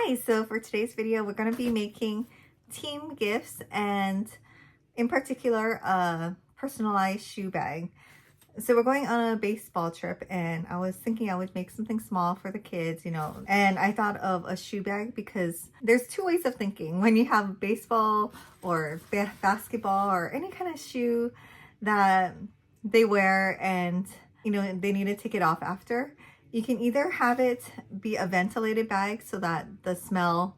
Hi, so for today's video, we're going to be making team gifts and in particular, a personalized shoe bag. So we're going on a baseball trip and I was thinking I would make something small for the kids, you know, and I thought of a shoe bag because there's two ways of thinking. When you have baseball or basketball or any kind of shoe that they wear and, you know, they need to take it off after, you can either have it be a ventilated bag so that the smell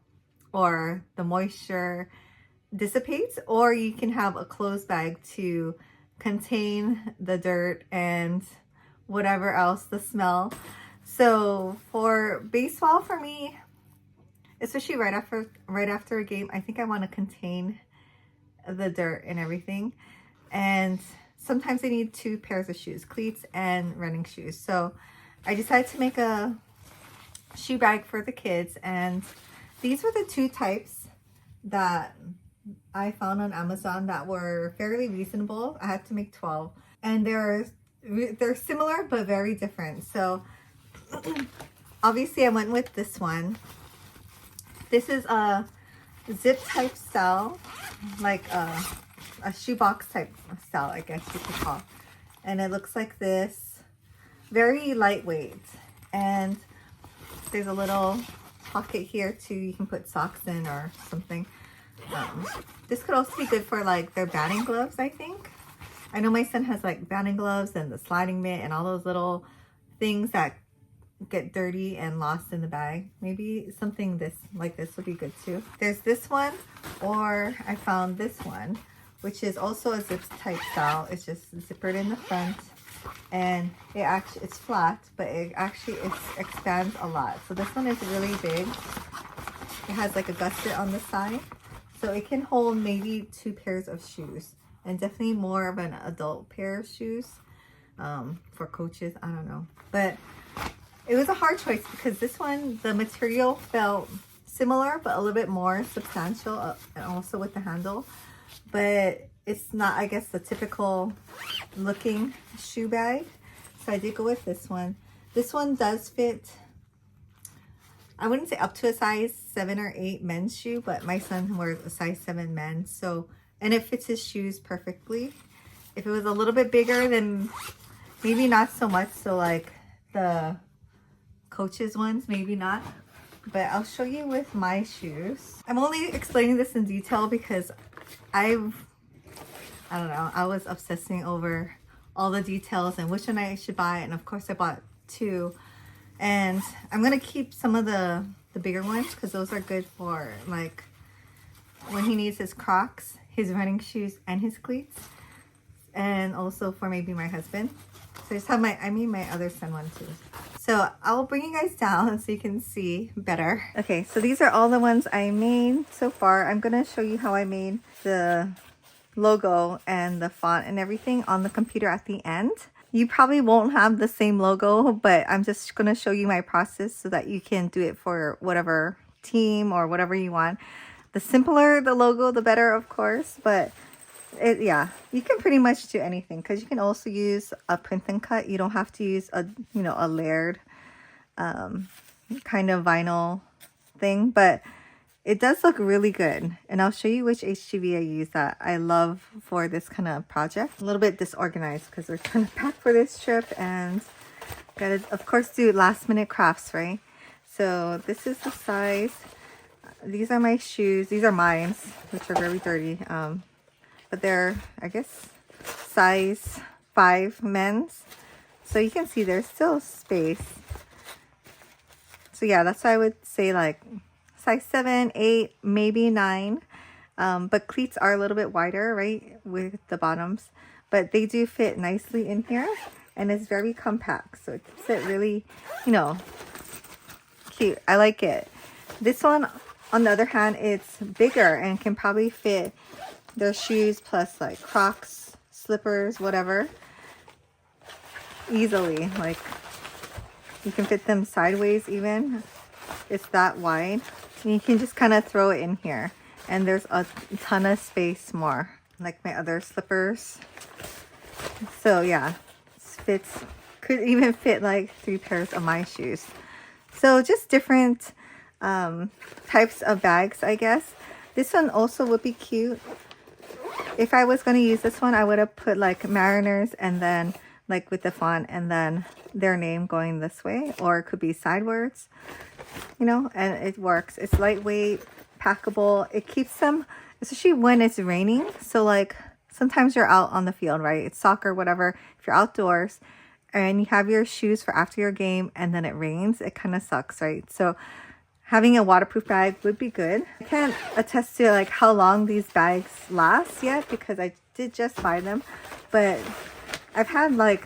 or the moisture dissipates, or you can have a closed bag to contain the dirt and whatever else, the smell. So for baseball, for me, especially right after a game, I think I want to contain the dirt and everything. And sometimes I need two pairs of shoes, cleats and running shoes. So I decided to make a shoe bag for the kids, and these were the two types that I found on Amazon that were fairly reasonable. I had to make 12, and they're similar but very different. So obviously I went with this one. This is a zip type style, like a shoebox type style, I guess you could call. And it looks like this. Very lightweight, and there's a little pocket here too. You can put socks in or something. This could also be good for like their batting gloves, I think. I know my son has like batting gloves and the sliding mitt and all those little things that get dirty and lost in the bag. Maybe something like this would be good too. There's this one, or I found this one, which is also a zip type style. It's just zippered in the front. And it's flat, but it expands a lot. So this one is really big. It has like a gusset on the side, so it can hold maybe two pairs of shoes, and definitely more of an adult pair of shoes for coaches. I don't know, but it was a hard choice because this one, the material felt similar but a little bit more substantial, and also with the handle, but it's not, I guess, the typical looking shoe bag. So I did go with this one. This one does fit, I wouldn't say up to a size 7 or 8 men's shoe, but my son wears a size 7 men's. So, and it fits his shoes perfectly. If it was a little bit bigger, then maybe not so much. So like the coaches ones, maybe not. But I'll show you with my shoes. I'm only explaining this in detail because I don't know, I was obsessing over all the details and which one I should buy, and of course I bought 2, and I'm gonna keep some of the bigger ones because those are good for like when he needs his Crocs, his running shoes, and his cleats, and also for maybe my husband. So I just have my other son one too. So I'll bring you guys down so you can see better. Okay, so these are all the ones I made so far. I'm gonna show you how I made the logo and the font and everything on the computer at the end. You probably won't have the same logo, but I'm just going to show you my process so that you can do it for whatever team or whatever you want. The simpler the logo, the better, of course, but yeah, you can pretty much do anything because you can also use a print and cut. You don't have to use a layered kind of vinyl thing, but it does look really good, and I'll show you which HGV I use that I love for this kind of project. A little bit disorganized because we're trying to pack for this trip and gotta, of course, do last minute crafts, right? So this is the size. These are my shoes. These are mine, which are very dirty. But they're, I guess, size 5 men's. So you can see there's still space. So yeah, that's why I would say like size 7, 8, maybe 9. But cleats are a little bit wider, right, with the bottoms. But they do fit nicely in here, and it's very compact. So it keeps it really, cute. I like it. This one, on the other hand, it's bigger and can probably fit their shoes plus like Crocs, slippers, whatever, easily. Like you can fit them sideways even. It's that wide. And you can just kind of throw it in here, and there's a ton of space more, like my other slippers. So yeah, could even fit like 3 pairs of my shoes. So just different types of bags, I guess. This one also would be cute. If I was going to use this one, I would have put like Mariners and then like with the font and then their name going this way, or it could be sideways, you know, and it works. It's lightweight, packable. It keeps them, especially when it's raining. So like sometimes you're out on the field, right? It's soccer, whatever. If you're outdoors and you have your shoes for after your game and then it rains, it kind of sucks, right? So having a waterproof bag would be good. I can't attest to like how long these bags last yet because I did just buy them, but I've had like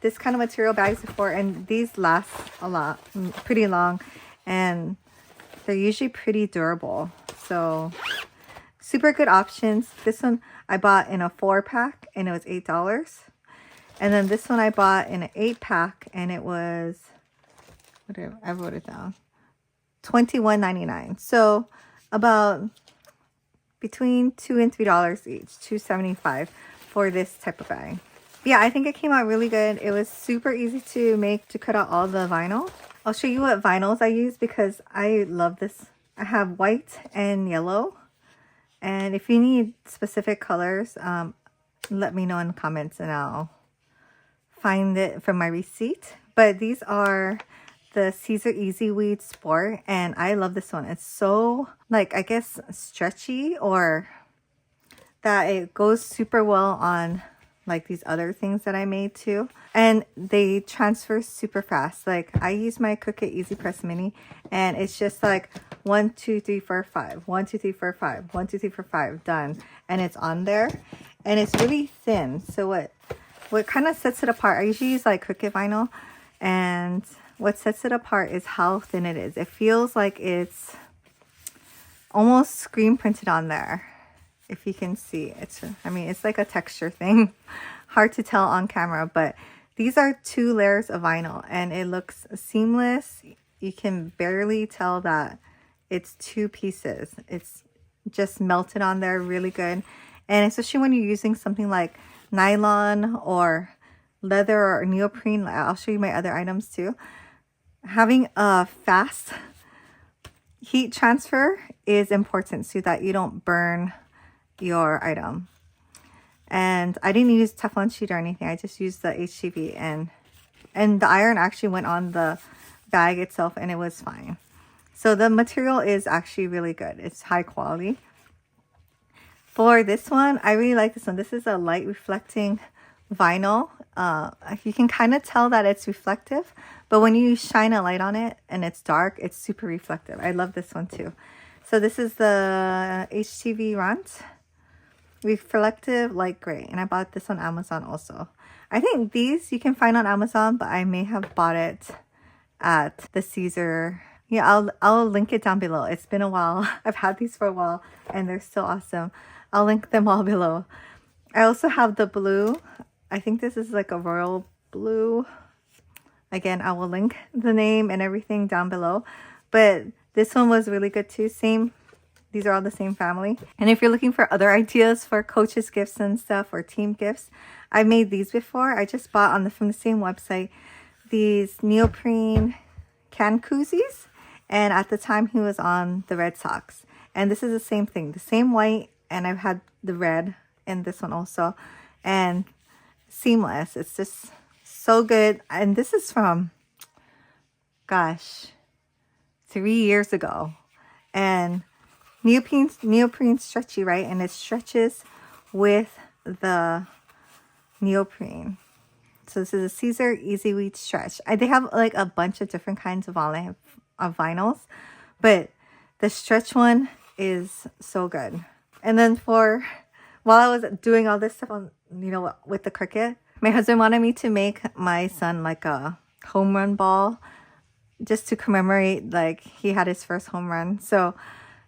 this kind of material bags before, and these last a lot, pretty long, and they're usually pretty durable. So super good options. This one I bought in a 4-pack and it was $8. And then this one I bought in an 8-pack and it was, whatever, I wrote it down, $21.99. So about between $2 and $3 each, $2.75 for this type of bag. Yeah, I think it came out really good. It was super easy to make, to cut out all the vinyl. I'll show you what vinyls I use because I love this. I have white and yellow. And if you need specific colors, let me know in the comments and I'll find it from my receipt. But these are the Caesar Easy Weed Sport, and I love this one. It's so, like, I guess stretchy, or that it goes super well on like these other things that I made too, and they transfer super fast. Like I use my Cricut Easy Press Mini and it's just like 1 2 3 4 5 1 2 3 4 5 1 2 3 4 5 done, and it's on there and it's really thin. So what kind of sets it apart, I usually use like Cricut vinyl, and what sets it apart is how thin it is. It feels like it's almost screen printed on there. If you can see, I mean, it's like a texture thing. Hard to tell on camera, but these are 2 layers of vinyl and it looks seamless. You can barely tell that it's 2 pieces. It's just melted on there really good. And especially when you're using something like nylon or leather or neoprene, I'll show you my other items too. Having a fast heat transfer is important so that you don't burn your item. And I didn't use Teflon sheet or anything. I just used the HTV, and the iron actually went on the bag itself and it was fine. So the material is actually really good. It's high quality. For this one, I really like this one. This is a light reflecting vinyl. You can kind of tell that it's reflective, but when you shine a light on it and it's dark, it's super reflective. I love this one too. So this is the HTV Rant Reflective Light Gray, and I bought this on Amazon also. I think these you can find on Amazon, but I may have bought it at the Caesar. Yeah, I'll link it down below. It's been a while. I've had these for a while and they're still awesome. I'll link them all below. I also have the blue. I think this is like a royal blue. Again, I will link the name and everything down below. But this one was really good too. Same. These are all the same family. And if you're looking for other ideas for coaches gifts and stuff, or team gifts, I've made these before. I just bought from the same website these neoprene can koozies, and at the time he was on the Red Sox, and this is the same thing, the same white, and I've had the red in this one also, and seamless. It's just so good. And this is from, gosh, 3 years ago, and neoprene stretchy, right? And it stretches with the neoprene. So this is a Caesar Easy Weed Stretch. They have like a bunch of different kinds of vinyls, but the stretch one is so good. And then while I was doing all this stuff on, with the Cricut, my husband wanted me to make my son like a home run ball, just to commemorate like he had his first home run. So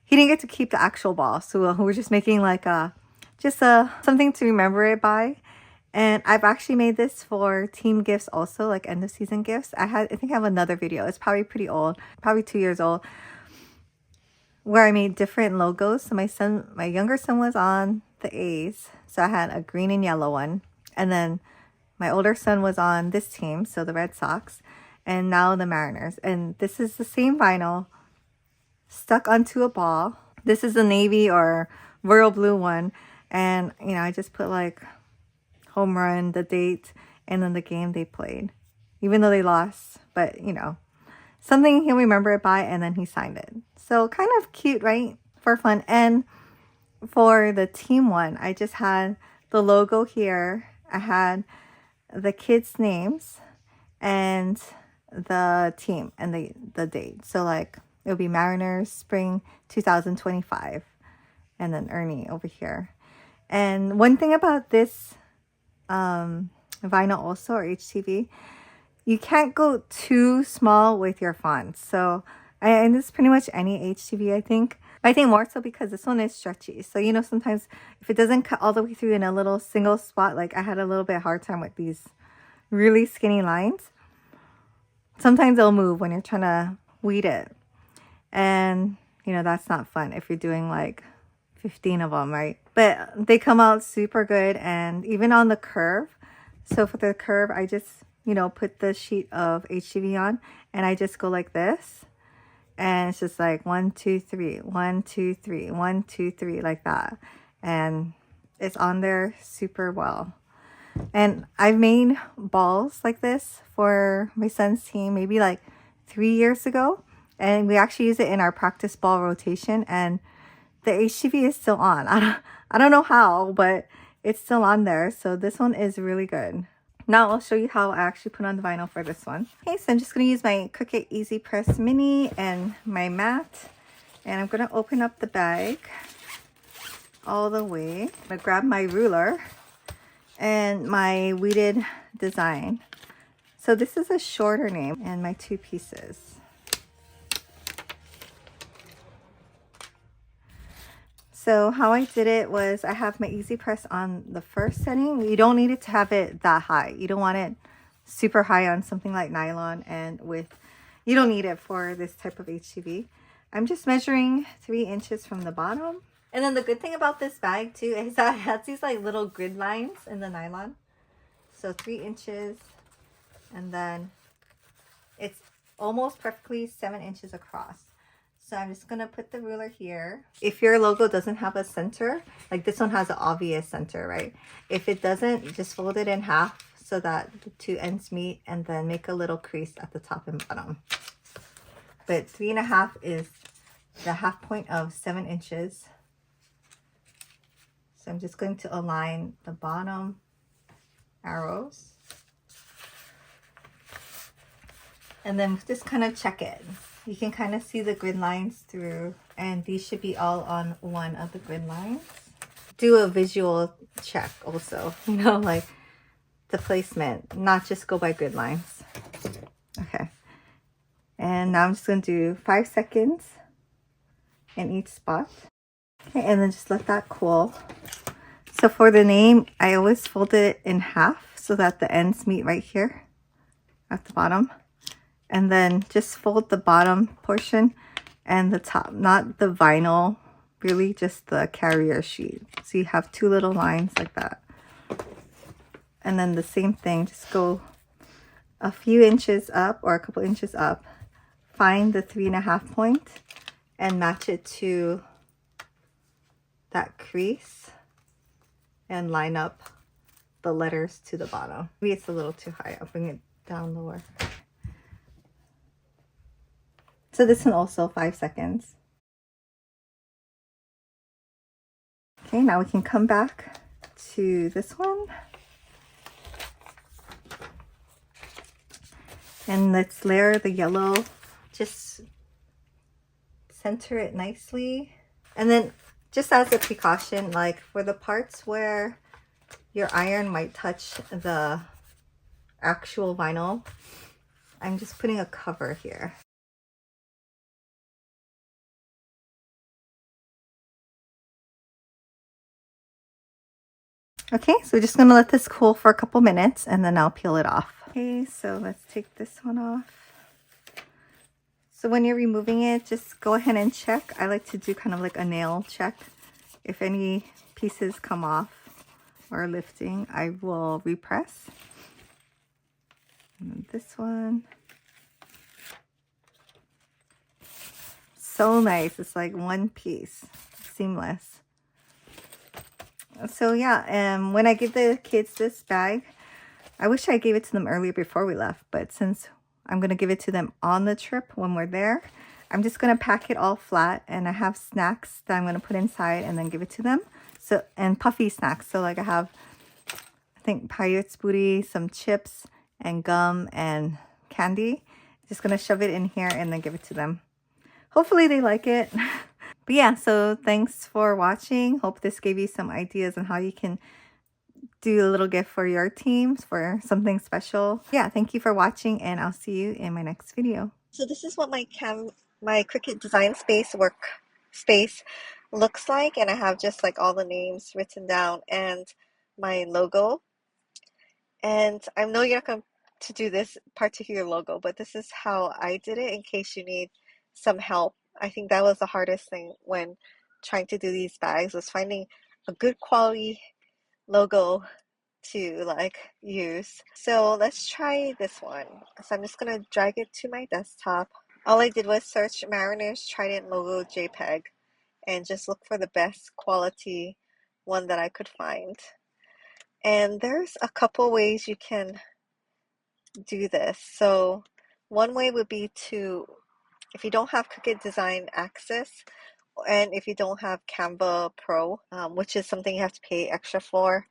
he didn't get to keep the actual ball, so we're just making like something to remember it by. And I've actually made this for team gifts also, like end of season gifts. I think I have another video. It's probably pretty old, probably 2 years old, where I made different logos. So my younger son was on the A's, so I had a green and yellow one. And then my older son was on this team, so the Red Sox, and now the Mariners. And this is the same vinyl, stuck onto a ball. This is the navy or royal blue one. And, you know, I just put like home run, the date, and then the game they played. Even though they lost, but, you know, something he'll remember it by, and then he signed it. So kind of cute, right? For fun. And for the team one, I just had the logo here. I had the kids' names and the team and the date. So like it'll be Mariners Spring 2025, and then Ernie over here. And one thing about this vinyl also, or HTV, you can't go too small with your fonts. So and this is pretty much any HTV, I think. I think more so because this one is stretchy. So, you know, sometimes if it doesn't cut all the way through in a little single spot, like I had a little bit hard time with these really skinny lines. Sometimes it'll move when you're trying to weed it. And, you know, that's not fun if you're doing like 15 of them, right? But they come out super good. And even on the curve. So for the curve, I just, you know, put the sheet of HTV on and I just go like this. And it's just like 1, 2, 3, 1, 2, 3, 1, 2, 3, like that. And it's on there super well. And I've made balls like this for my son's team maybe like 3 years ago. And we actually use it in our practice ball rotation. And the HTV is still on. I don't know how, but it's still on there. So this one is really good. Now I'll show you how I actually put on the vinyl for this one. Okay, so I'm just going to use my Cricut Easy Press Mini and my mat. And I'm going to open up the bag all the way. I'm going to grab my ruler and my weeded design. So this is a shorter name and my 2 pieces. So how I did it was I have my Easy Press on the first setting. You don't need it to have it that high. You don't want it super high on something like nylon, and you don't need it for this type of HTV. I'm just measuring 3 inches from the bottom. And then the good thing about this bag too is that it has these like little grid lines in the nylon. So 3 inches, and then it's almost perfectly 7 inches across. So I'm just going to put the ruler here. If your logo doesn't have a center, like this one has an obvious center, right? If it doesn't, just fold it in half so that the 2 ends meet, and then make a little crease at the top and bottom. But 3.5 is the half point of 7 inches. So I'm just going to align the bottom arrows. And then just kind of check it. You can kind of see the grid lines through, and these should be all on one of the grid lines. Do a visual check also, you know, like the placement, not just go by grid lines. Okay. And now I'm just going to do 5 seconds in each spot. Okay, and then just let that cool. So for the name, I always fold it in half so that the ends meet right here at the bottom. And then just fold the bottom portion and the top, not the vinyl, really just the carrier sheet. So you have 2 little lines like that. And then the same thing, just go a few inches up or a couple inches up, find the 3.5 point and match it to that crease and line up the letters to the bottom. Maybe it's a little too high. I'll bring it down lower. So this one also 5 seconds. Okay, now we can come back to this one. And let's layer the yellow. Just center it nicely. And then just as a precaution, like for the parts where your iron might touch the actual vinyl, I'm just putting a cover here. Okay, so we're just gonna let this cool for a couple minutes and then I'll peel it off. Okay, so let's take this one off. So when you're removing it, just go ahead and check. I like to do kind of like a nail check. If any pieces come off or lifting, I will repress. And then this one. so nice. It's like one piece, seamless. So yeah, when I give the kids this bag, I wish I gave it to them earlier before we left, but since I'm going to give it to them on the trip when we're there, I'm just going to pack it all flat, and I have snacks that I'm going to put inside and then give it to them. So, and puffy snacks. So like I have, I think, Pirate's Booty, some chips and gum and candy. Just going to shove it in here and then give it to them. Hopefully they like it. But yeah, so thanks for watching. Hope this gave you some ideas on how you can do a little gift for your teams for something special. Yeah, thank you for watching, and I'll see you in my next video. So this is what my Cricut Design Space workspace looks like, and I have just like all the names written down and my logo. And I know you're not going to do this particular logo, but this is how I did it in case you need some help. I think that was the hardest thing when trying to do these bags, was finding a good quality logo to like use. So let's try this one. So I'm just gonna drag it to my desktop. All I did was search Mariners Trident logo JPEG and just look for the best quality one that I could find. And there's a couple ways you can do this. So one way would be to, if you don't have Cricut Design Access, and if you don't have Canva Pro, which is something you have to pay extra for,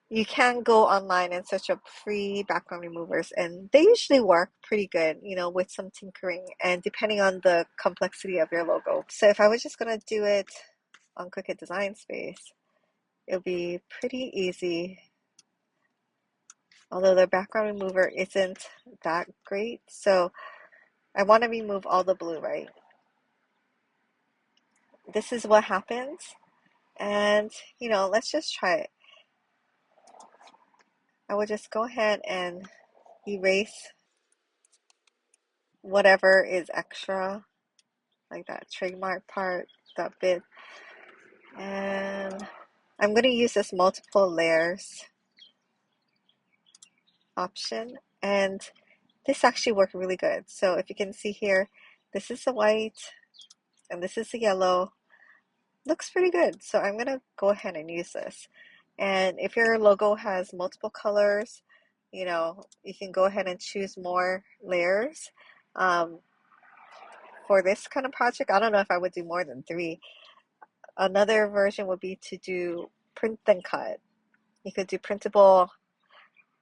you can go online and search up free background removers, and they usually work pretty good, you know, with some tinkering and depending on the complexity of your logo. So if I was just going to do it on Cricut Design Space, it would be pretty easy. Although the background remover isn't that great, so I want to remove all the blue, right? This is what happens, and you know, let's just try it. I would just go ahead and erase whatever is extra, like that trademark part, that bit. And I'm going to use this multiple layers option, and this actually worked really good. So if you can see here, this is the white and this is the yellow. Looks pretty good. So I'm going to go ahead and use this. And if your logo has multiple colors, you know, you can go ahead and choose more layers. For this kind of project, I don't know if I would do more than 3. Another version would be to do print and cut. You could do printable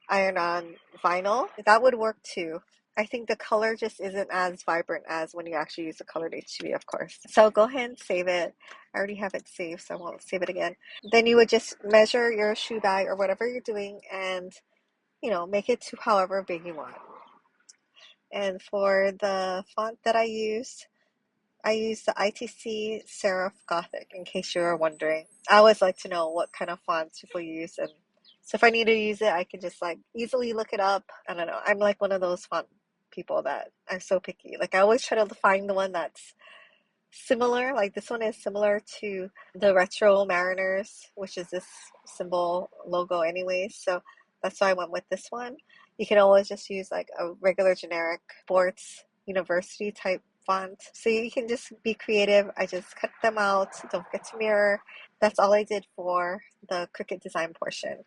iron-on vinyl. That would work too. I think the color just isn't as vibrant as when you actually use the colored HB, of course. So go ahead and save it. I already have it saved, so I won't save it again. Then you would just measure your shoe bag or whatever you're doing and, you know, make it to however big you want. And for the font that I use the ITC Serif Gothic, in case you were wondering. I always like to know what kind of fonts people use, and so if I need to use it, I can just like easily look it up. I don't know. I'm like one of those font people that are so picky. Like I always try to find the one that's similar. Like this one is similar to the Retro Mariners, which is this symbol logo anyways. So that's why I went with this one. You can always just use like a regular generic sports university type font. So you can just be creative. I just cut them out. Don't forget to mirror. That's all I did for the Cricut design portion.